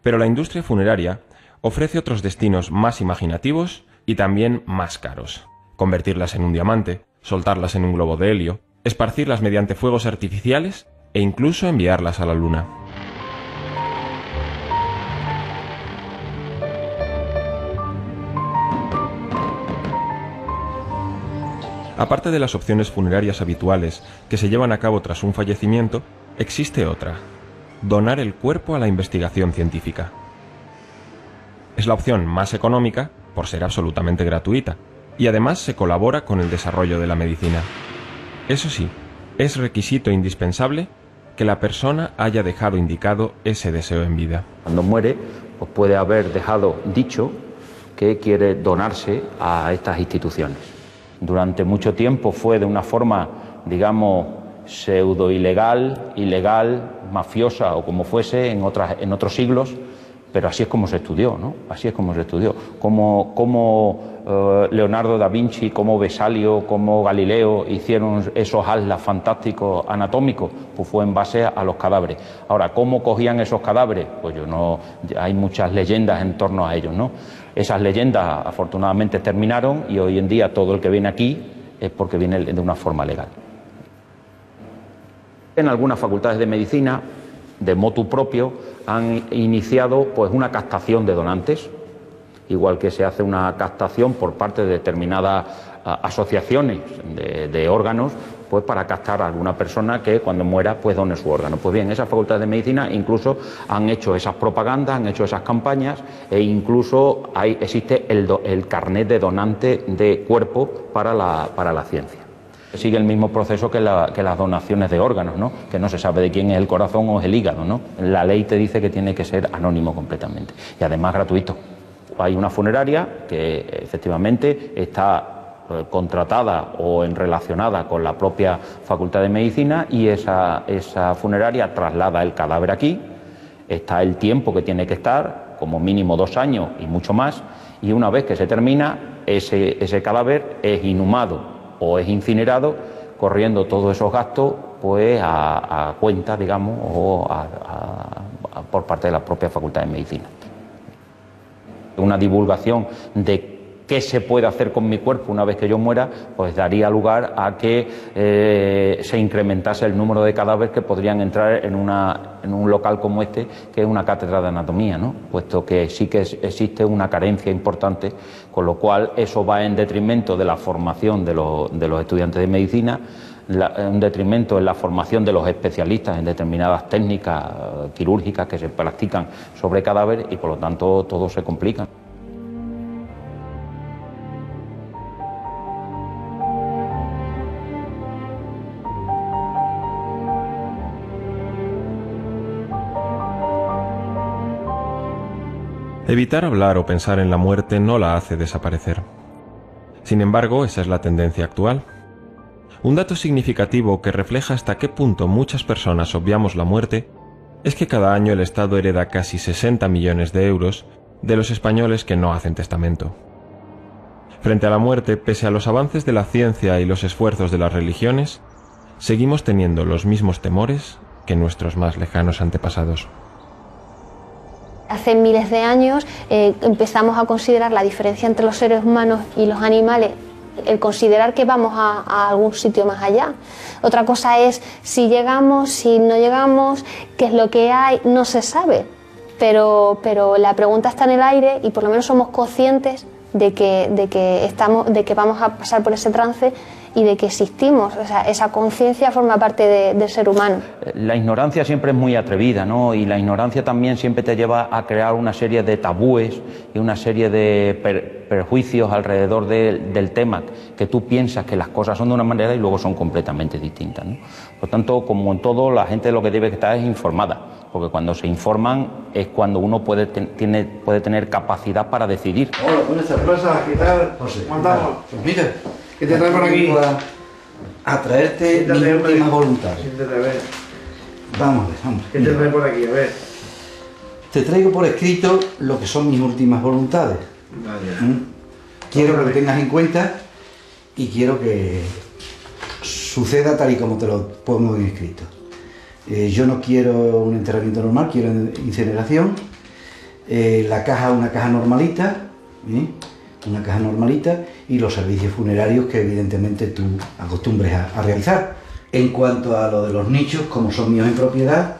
Pero la industria funeraria ofrece otros destinos más imaginativos y también más caros. Convertirlas en un diamante, soltarlas en un globo de helio, esparcirlas mediante fuegos artificiales e incluso enviarlas a la luna. Aparte de las opciones funerarias habituales que se llevan a cabo tras un fallecimiento, existe otra: donar el cuerpo a la investigación científica. Es la opción más económica por ser absolutamente gratuita y además se colabora con el desarrollo de la medicina. Eso sí, es requisito indispensable que la persona haya dejado indicado ese deseo en vida. Cuando muere, pues puede haber dejado dicho que quiere donarse a estas instituciones. Durante mucho tiempo fue de una forma, digamos, pseudo ilegal, mafiosa o como fuese en otros siglos. Pero así es como se estudió, ¿no? Así es como se estudió. Como Leonardo da Vinci, como Vesalio, como Galileo hicieron esos atlas fantásticos anatómicos, pues fue en base a los cadáveres. Ahora, ¿cómo cogían esos cadáveres? Pues hay muchas leyendas en torno a ellos, ¿no? Esas leyendas afortunadamente terminaron y hoy en día todo el que viene aquí es porque viene de una forma legal. En algunas facultades de medicina, de motu propio, han iniciado pues una captación de donantes, igual que se hace una captación por parte de determinadas asociaciones de órganos, pues para captar a alguna persona que cuando muera pues done su órgano. Pues bien, esas facultades de medicina incluso han hecho esas propagandas, han hecho esas campañas e incluso existe el carnet de donante de cuerpo para la ciencia. Sigue el mismo proceso que las donaciones de órganos, ¿no? Que no se sabe de quién es el corazón o es el hígado, ¿no? La ley te dice que tiene que ser anónimo completamente y además gratuito. Hay una funeraria que efectivamente está contratada o relacionada con la propia Facultad de Medicina y esa funeraria traslada el cadáver aquí, está el tiempo que tiene que estar, como mínimo 2 años y mucho más, y una vez que se termina, ese cadáver es inhumado o es incinerado, corriendo todos esos gastos pues a cuenta, digamos, o por parte de la propia Facultad de Medicina. Una divulgación de qué se puede hacer con mi cuerpo una vez que yo muera, pues daría lugar a que se incrementase el número de cadáveres que podrían entrar en un local como este, que es una cátedra de anatomía, ¿no? Puesto que sí que existe una carencia importante, con lo cual eso va en detrimento de la formación de los estudiantes de medicina, un detrimento en la formación de los especialistas en determinadas técnicas quirúrgicas que se practican sobre cadáveres y por lo tanto todo se complica. Evitar hablar o pensar en la muerte no la hace desaparecer. Sin embargo, esa es la tendencia actual. Un dato significativo que refleja hasta qué punto muchas personas obviamos la muerte es que cada año el Estado hereda casi 60 millones de euros de los españoles que no hacen testamento. Frente a la muerte, pese a los avances de la ciencia y los esfuerzos de las religiones, seguimos teniendo los mismos temores que nuestros más lejanos antepasados. Hace miles de años empezamos a considerar la diferencia entre los seres humanos y los animales, el considerar que vamos a algún sitio más allá. Otra cosa es si llegamos, si no llegamos, qué es lo que hay, no se sabe. Pero la pregunta está en el aire y por lo menos somos conscientes de que vamos a pasar por ese trance y de que existimos. O sea, esa conciencia forma parte del ser humano. La ignorancia siempre es muy atrevida, ¿no? Y la ignorancia también siempre te lleva a crear una serie de tabúes y una serie de perjuicios alrededor del tema, que tú piensas que las cosas son de una manera y luego son completamente distintas, ¿no? Por tanto, como en todo, la gente lo que debe estar es informada, porque cuando se informan es cuando uno puede tener capacidad para decidir. Hola, buenas tardes. ¿Qué tal, José? ¿Cómo andamos? Pues mira, ¿qué te trae por aquí? A traerte mis últimas voluntades. Siéntate, a ver. Vamos a ver, vamos. ¿Qué te trae por aquí? A ver. Te traigo por escrito lo que son mis últimas voluntades. Vaya. Quiero que lo tengas en cuenta y quiero que suceda tal y como te lo pongo en escrito. Yo no quiero un enterramiento normal, quiero incineración. La caja, una caja normalita, una caja normalita, y los servicios funerarios que evidentemente tú acostumbres a realizar. En cuanto a lo de los nichos, como son míos en propiedad,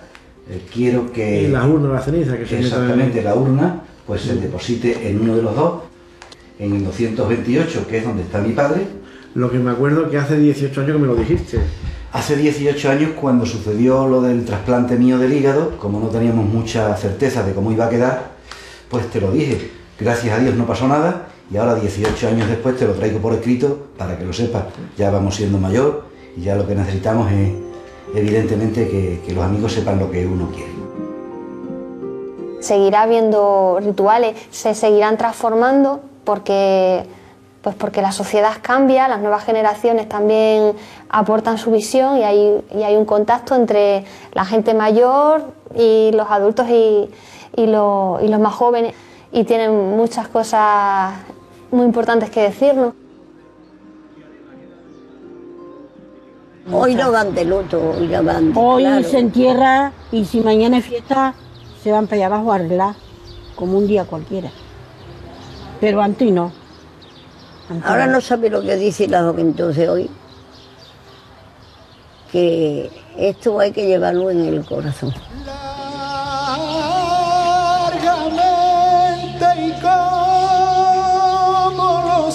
quiero que... Y las urnas, las cenizas, que se exactamente, la urna, pues se deposite en uno de los dos, en el 228, que es donde está mi padre. Lo que me acuerdo que hace 18 años que me lo dijiste. Hace 18 años, cuando sucedió lo del trasplante mío del hígado, como no teníamos mucha certeza de cómo iba a quedar, pues te lo dije. Gracias a Dios no pasó nada y ahora 18 años después te lo traigo por escrito para que lo sepas. Ya vamos siendo mayor y ya lo que necesitamos es evidentemente que los amigos sepan lo que uno quiere. Seguirá habiendo rituales, se seguirán transformando porque la sociedad cambia, las nuevas generaciones también aportan su visión y hay un contacto entre la gente mayor y los adultos y los más jóvenes, y tienen muchas cosas muy importantes que decirnos. Hoy no van de luto, hoy no van de... Hoy claro. se entierra y si mañana es fiesta se van para allá abajo a arreglar, como un día cualquiera. Pero antes no. Ahora no sabe lo que dice la juventud de hoy, que esto hay que llevarlo en el corazón. Largamente y como lo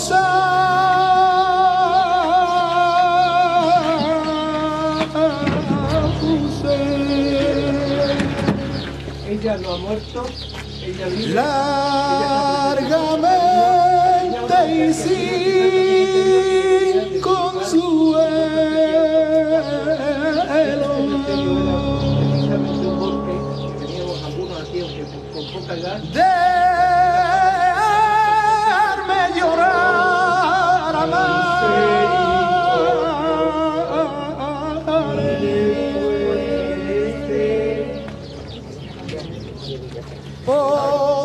ella no ha muerto, ella vive. Largamente y sin consuelo. Dejarme llorar, podéis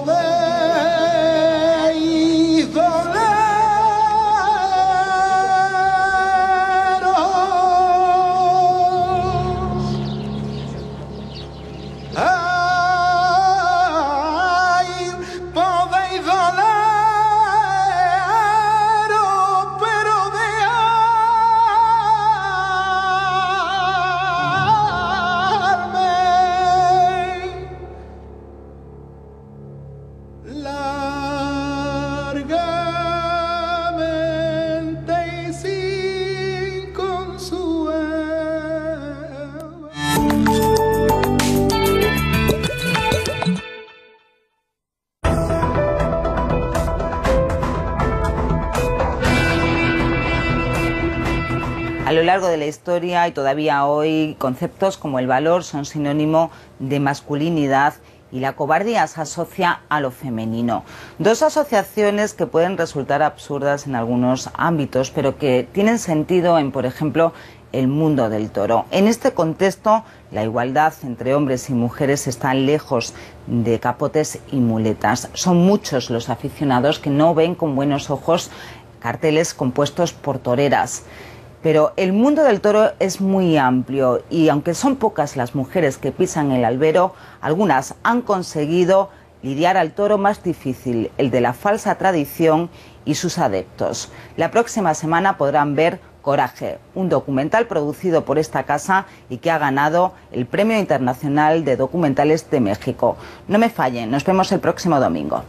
A lo largo de la historia y todavía hoy, conceptos como el valor son sinónimo de masculinidad y la cobardía se asocia a lo femenino. Dos asociaciones que pueden resultar absurdas en algunos ámbitos, pero que tienen sentido en, por ejemplo, el mundo del toro. En este contexto, la igualdad entre hombres y mujeres está lejos de capotes y muletas. Son muchos los aficionados que no ven con buenos ojos carteles compuestos por toreras. Pero el mundo del toro es muy amplio y aunque son pocas las mujeres que pisan el albero, algunas han conseguido lidiar al toro más difícil, el de la falsa tradición y sus adeptos. La próxima semana podrán ver Coraje, un documental producido por esta casa y que ha ganado el Premio Internacional de Documentales de México. No me fallen, nos vemos el próximo domingo.